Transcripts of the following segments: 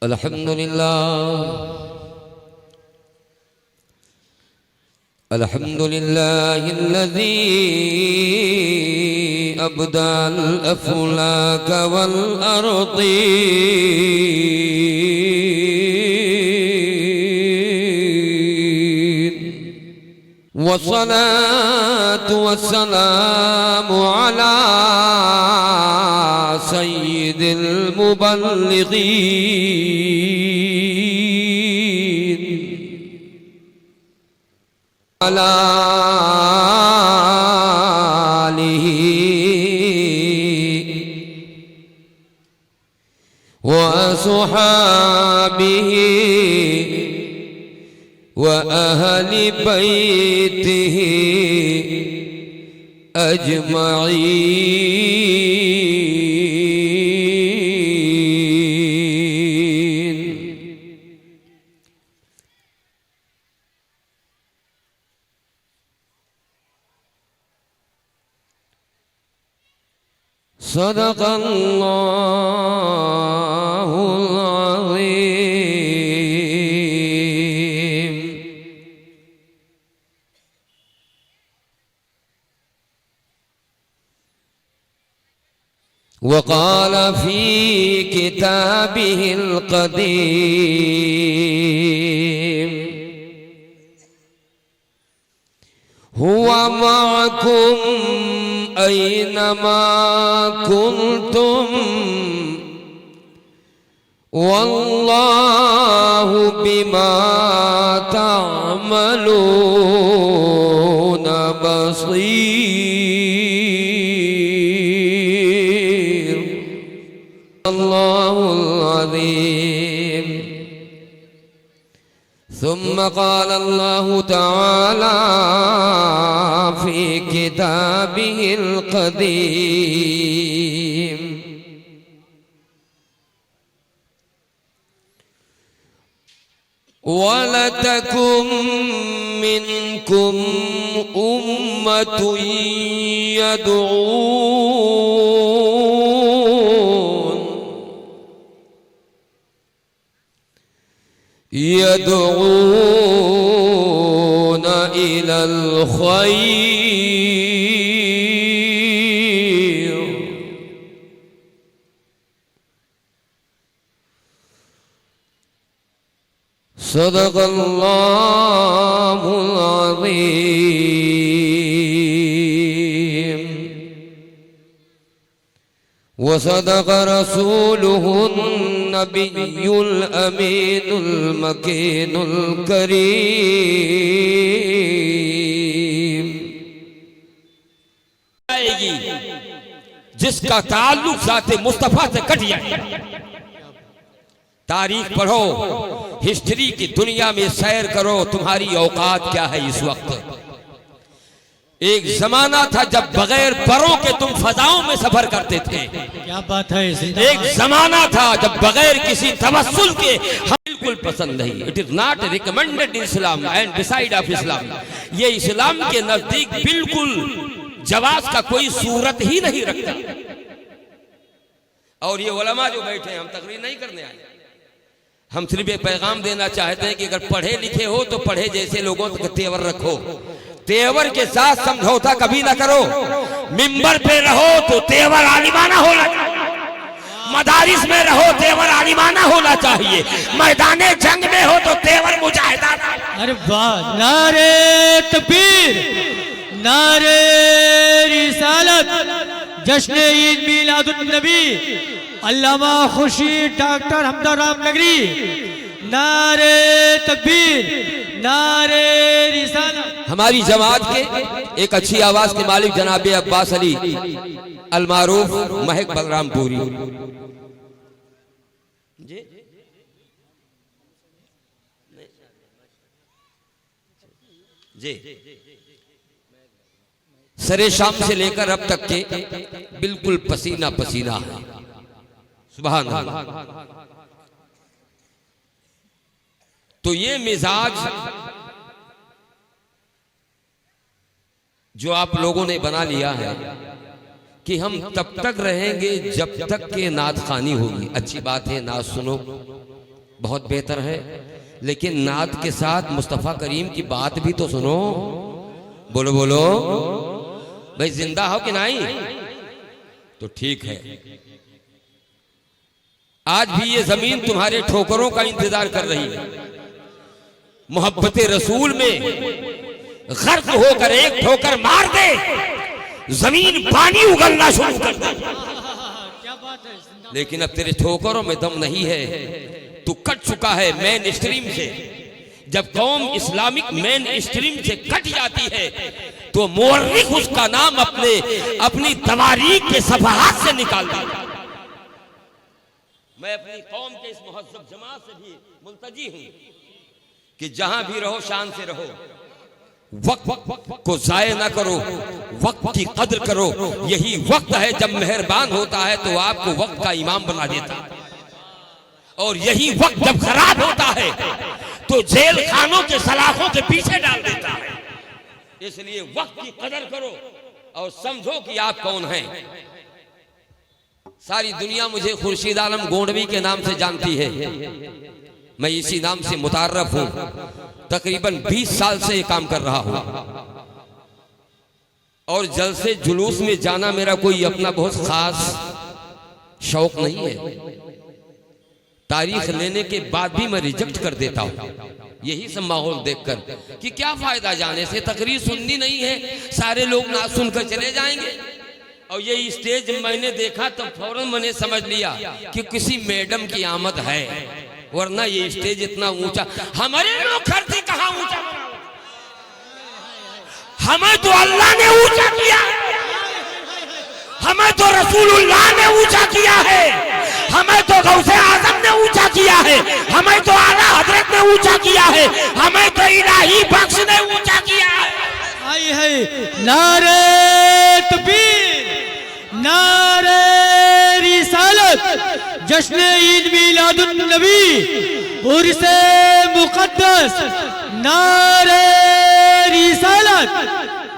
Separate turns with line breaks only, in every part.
अल्हम्दुलिल्लाहिल्लज़ी अब्दल अफ़लाक वल अर्दी वस्सलातु वस्सलामु अला सय्यिदिल मुबल्लिगीन अला आलिही व अस्हाबिही व अहलि बैतिही अजमईन। सदक़ल्लाहुल अज़ीम। वक़ाल फ़ी किताबिहिल क़दीम हुवा मअकुम ऐनमा कुन्तुम वल्लाहु बिमा तअमलून बसीर। अल्लाहुल अज़ीम। सुम्मा क़ाल अल्लाहु तआला फ़ी किताबिहिल क़दीम वलतकुम मिनकुम उम्मतुन यदऊन इलल खैर सदक़ल्लाहुल अज़ीम व सदक़ रसूलुहुन नबियुल अमीनुल मकीनुल करीम।
जिसका ताल्लुक ज़ाते मुस्तफा से कट जाए। तारीख पढ़ो, हिस्ट्री की दुनिया में सैर करो, तुम्हारी औकात क्या है इस वक्त। एक जमाना था जब बगैर परों के तुम फजाओं में सफर करते थे।
क्या बात है।
एक जमाना था जब बगैर किसी तवस्सुल के हम बिल्कुल पसंद नहीं। It is not recommended in Islam and decide of Islam. ये इस्लाम के नजदीक बिल्कुल जवाज का कोई सूरत ही नहीं रखता। और ये उलमा जो बैठे हैं, हम तकरीर नहीं करने आए, हम सिर्फ एक पैगाम देना चाहते हैं कि अगर पढ़े लिखे हो तो पढ़े जैसे लोगों का तेवर रखो। तेवर के साथ समझौता कभी ना करो। मिंबर पे रहो तो तेवर आलिमाना होना चाहिए। मदारिस में रहो तेवर आलिमाना होना चाहिए। मैदाने जंग में हो तो तेवर मुजाहिदाना।
अरे वाह, नारे तकबीर, नारे रिसालत, जश्न ईद मिलादुन नबी, अल्लामा खुर्शीद डॉक्टर हमदाराम नगरी। नारे तकबीर, नारे रिसालत।
हमारी जमात के एक अच्छी आवाज के मालिक जनाब अब्बास अली अलमारूफ महक बलरामपुरी जी सरे शाम से लेकर अब तक के बिल्कुल पसीना पसीना है। सुभान अल्लाह। तो ये मिजाज जो आप लोगों ने बना लिया है कि हम तब तक रहेंगे जब तक के नात खानी होगी। अच्छी बात है, नात सुनो,
बहुत बेहतर है, लेकिन नात के साथ मुस्तफ़ा करीम की बात भी तो सुनो। बोलो बोलो भाई, जिंदा हो कि नहीं? तो ठीक है, आज भी ये जमीन तुम्हारे ठोकरों का इंतजार कर रही है। मोहब्बत रसूल में गर्क होकर एक ठोकर मार दे, जमीन पानी उगलना शुरू कर दे।
क्या बात है।
लेकिन अब तेरे ठोकरों में दम नहीं है, तू कट चुका है मेन स्ट्रीम से। जब कौम इस्लामिक मेन स्ट्रीम से कट जाती है तो मोर्रिख उसका नाम अपनी तवारीख के सफहात से निकाल देता। मैं अपनी कौम के इस मुहज्जब जमात से भी मुल्तजी हूं कि जहां भी रहो शान से रहो, वक्त को जाय ना करो, वक्त की कदर करो। यही वक्त है जब मेहरबान होता है तो आपको वक्त का इमाम बना देता है, और यही वक्त जब खराब होता है तो जेल खानों के सलाखों के पीछे डाल देता है। इसलिए वक्त की कदर करो और समझो कि आप कौन हैं। सारी दुनिया मुझे खुर्शीद आलम गोंडवी के नाम से जानती है, मैं इसी नाम से मुतार्रफ हूं। तकरीबन 20 साल से ये काम कर रहा हूं, और जलसे जुलूस में जाना मेरा कोई अपना बहुत खास शौक नहीं है। तारीख लेने के बाद भी मैं रिजेक्ट कर देता हूं, यही सब माहौल देखकर कि क्या फायदा जाने से, तकरीर सुननी नहीं है, सारे लोग ना सुनकर चले जाएंगे। और ये स्टेज मैंने देखा तो फौरन मैंने समझ लिया कि किसी मैडम की आमद है, वरना ये स्टेज इतना ऊंचा हमारे लोग करते कहां ऊंचा। हमें तो अल्लाह ने ऊंचा किया, हमें तो रसूलुल्लाह ने ऊंचा किया है, हमें तो गौसे आजम ने ऊंचा किया है, हमें तो आला हजरत ने ऊंचा किया है, हमें तो इलाही बख्श ने ऊंचा किया है।
आई है नारे तकबीर, नारे रिसालत, जश्न ईद मिलादुन नबी, उर्स मुक़द्दस, नारे रिसालत।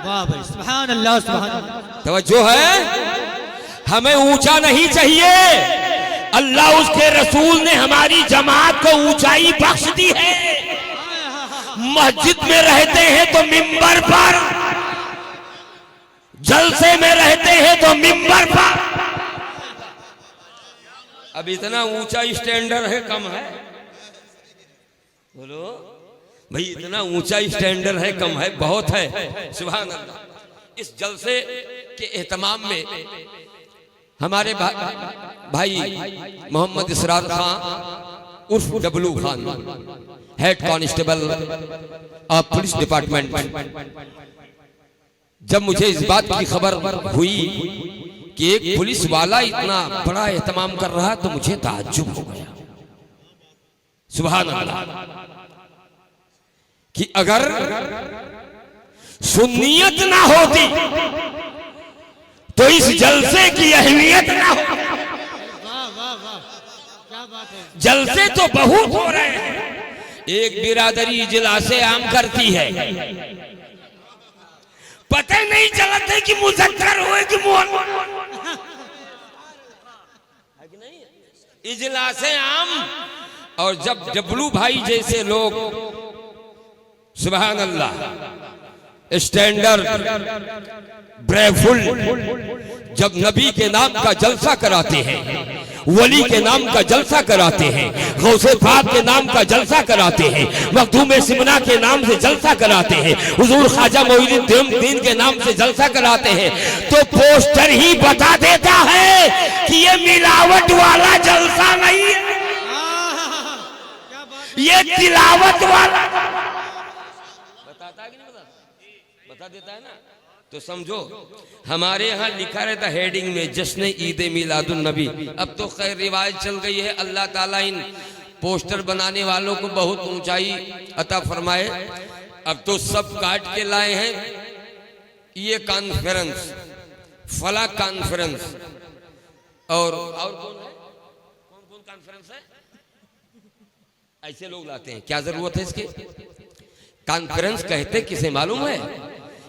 वाह भाई, सुभान अल्लाह, सुभान अल्लाह।
तवज्जो है, हमें ऊंचा नहीं चाहिए, अल्लाह उसके रसूल ने हमारी जमात को ऊंचाई बख्श दी है। मस्जिद में रहते हैं तो मिंबर पर, जलसे में रहते हैं तो मिंबर पर। अब इतना ऊंचा स्टैंडर्ड है कम है? बोलो भाई, इतना ऊंचा स्टैंडर्ड है कम है? बहुत है। सुभान अल्लाह। इस जलसे के एहतमाम में हमारे भाई मोहम्मद इसरार खान उर्फ W Khan, head constable of police department, जब मुझे इस बात की खबर हुई कि एक पुलिस वाला इतना बड़ा एहतमाम कर रहा तो मुझे ताज्जुब हो गया। सुभान अल्लाह, कि अगर सुन्नियत ना होती तो इस जलसे की अहमियत ना हो। जलसे तो बहुत हो रहे हैं। एक बिरादरी इजलासे आम करती है, पता नहीं चलता है कि मुजक्कर हुए कि मुअन्नस। इजलासे आम, और जब डब्लू भाई जैसे लोग, सुभान अल्लाह, स्टैंडर्ड ब्रेवफुल, जब नबी के नाम का जलसा कराते हैं, वली के नाम का जलसा कराते हैं, गौसे पाक के नाम का जलसा कराते हैं, मखदूम सिमना के नाम से जलसा कराते हैं, हुजूर ख्वाजा मोइनुद्दीन के नाम से जलसा कराते हैं, तो पोस्टर ही बता देता है कि ये मिलावट वाला जलसा नहीं है, ये तिलावत वाला। बताता है कि नहीं बता देता है ना? तो समझो, हमारे यहाँ लिखा रहता हेडिंग में जश्न ईद मिलादुन नबी। अब तो खैर रिवाज चल गई है, अल्लाह ताला इन पोस्टर बनाने वालों को बहुत ऊंचाई अता फरमाए। अब तो सब काट के लाए हैं, ये कॉन्फ्रेंस, फला कॉन्फ्रेंस, और कौन है, कौन कॉन्फ्रेंस है, ऐसे लोग लाते हैं। क्या जरूरत है इसके? कॉन्फ्रेंस कहते किसे मालूम है?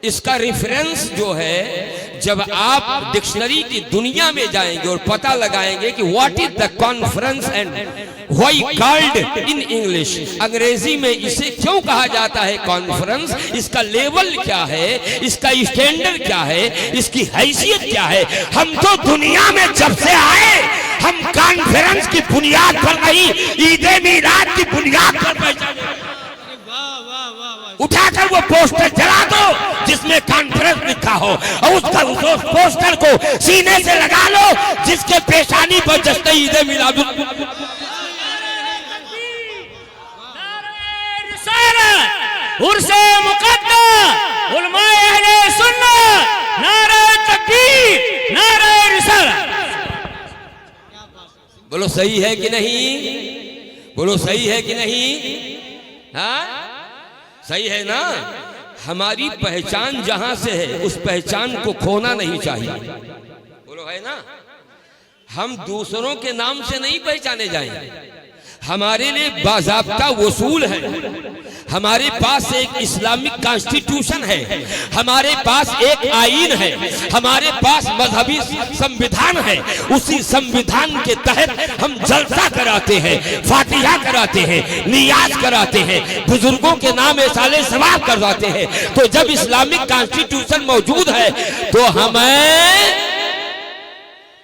इसका रेफरेंस जो है, जब आप डिक्शनरी की दुनिया में जाएंगे और पता लगाएंगे कि what is the conference and why called in English, अंग्रेजी में इसे क्यों कहा जाता है कॉन्फ्रेंस, इसका लेवल क्या है, इसका स्टैंडर्ड क्या है, इसकी हैसियत क्या है। हम तो दुनिया में जब से आए हम कॉन्फ्रेंस की बुनियाद पर नहीं, ईद मिलाद की बुनियाद पर पहचाने। उठाकर वो पोस्टर जला दो जिसमें कॉन्फ्रेंस लिखा हो और उस पोस्टर को सीने से लगा लो जिसके पेशानी पर जश्न ईद मिलाद उर्से मुक़द्दस उलमाए अहले सुन्नत, नारे तकबीर, नारे रिसालत। बोलो सही है कि नहीं? बोलो सही है कि नहीं? हाँ सही है ना। हमारी पहचान जहां से है उस पहचान को खोना नहीं चाहिए। बोलो है ना। हम दूसरों के नाम से नहीं पहचाने जाएंगे। हमारे लिए बाज़ाब्ता वसूल है। हमारे पास एक इस्लामिक कॉन्स्टिट्यूशन है, हमारे पास एक आईन है, हमारे पास मजहबी संविधान है। उसी संविधान के तहत हम जलसा कराते हैं, फातिहा कराते हैं, नियाज कराते हैं, बुजुर्गों के नाम साले सवाब करवाते हैं। तो जब इस्लामिक कॉन्स्टिट्यूशन मौजूद है तो हमें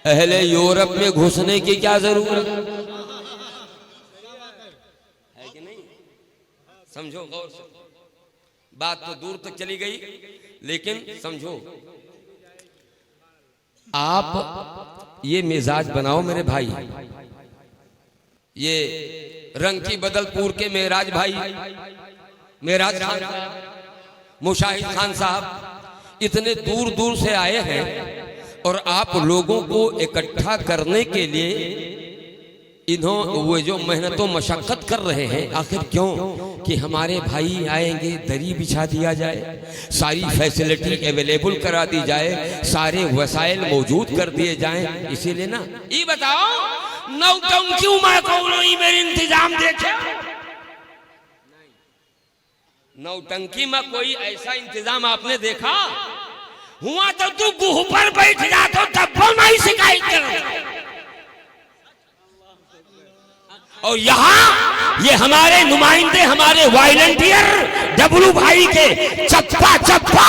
अहले यूरोप में घुसने की क्या जरूरत है कि नहीं? समझो गौर से, बात तो दूर तक चली गई लेकिन समझो। आप ये मिजाज बनाओ मेरे भाई, ये रंग की बदलपुर के मेराज भाई, मेराज खान, मुशाहिद खान साहब इतने दूर दूर से आए हैं और आप लोगों को इकट्ठा करने के लिए वो जो मेहनतों मशक्कत कर रहे हैं। आखिर क्यों? कि हमारे भाई आएंगे, दरी बिछा दिया जाए, सारी फैसिलिटी अवेलेबल करा दी जाए, सारे वसाइल मौजूद कर दिए जाएं, इसीलिए ना। ये बताओ नौटंकी में कौन मेरे इंतजाम देखे? नौटंकी में कोई ऐसा इंतजाम आपने देखा हुआ तो तू गुह पर बैठ जाता तब नहीं शिकायत कर। और यहाँ ये हमारे नुमाइंदे, हमारे वॉलंटियर डब्लू भाई के चप्पा चप्पा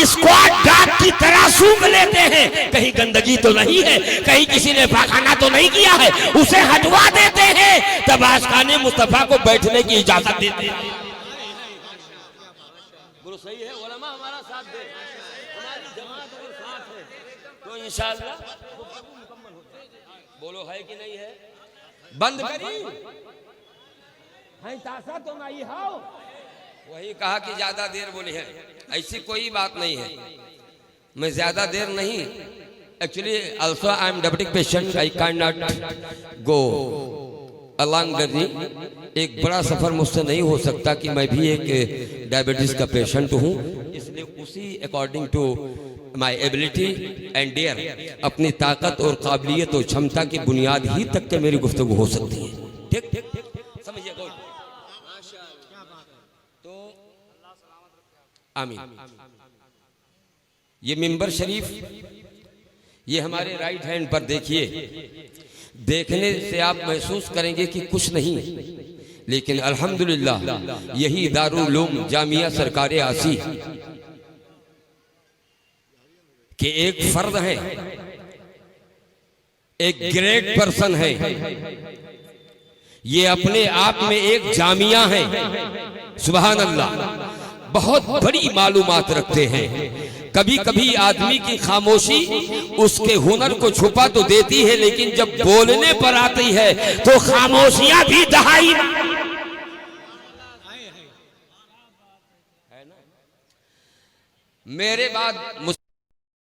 स्क्वाड डॉग की तरह सूंघ लेते हैं। कहीं गंदगी तो नहीं है, कहीं किसी ने पाखाना तो नहीं किया है, उसे हटवा देते हैं। तब आशकाने मुस्तफा को बैठने की इजाजत देते हैं। बोलो सही है। उलमा हमारा साथ दे, हमारी जमात अगर साथ है तो इंशाअल्लाह बोलो है कि नहीं है। बंद करी तासा तो नहीं हो। वही कहा कि ज्यादा देर बोली है, ऐसी कोई बात नहीं है। मैं ज्यादा देर नहीं, actually also I am diabetic patient, I can not go along journey. एक बड़ा सफर मुझसे नहीं हो सकता कि मैं भी एक डायबिटीज का पेशेंट हूँ, इसलिए उसी according to my ability and dare, अपनी ताकत और काबिलियत और क्षमता की बुनियाद ही तक के मेरी गुफ्तगू हो सकती है। ठीक ठीक ठीक समझिए तो आमीन। ये मिंबर शरीफ, ये हमारे राइट हैंड पर देखिए, देखने से आप महसूस करेंगे कि कुछ नहीं, लेकिन अल्हम्दुलिल्लाह यही दारुल उलूम जामिया सरकारे आसी कि एक फर्द है, एक ग्रेट पर्सन है। ये अपने आप में एक जामिया है। सुभान अल्लाह, बहुत बड़ी मालूमात रखते हैं। कभी कभी आदमी की खामोशी उसके हुनर को छुपा तो देती है, लेकिन जब बोलने पर आती है तो खामोशियां भी दहाई है ना। मेरे बाद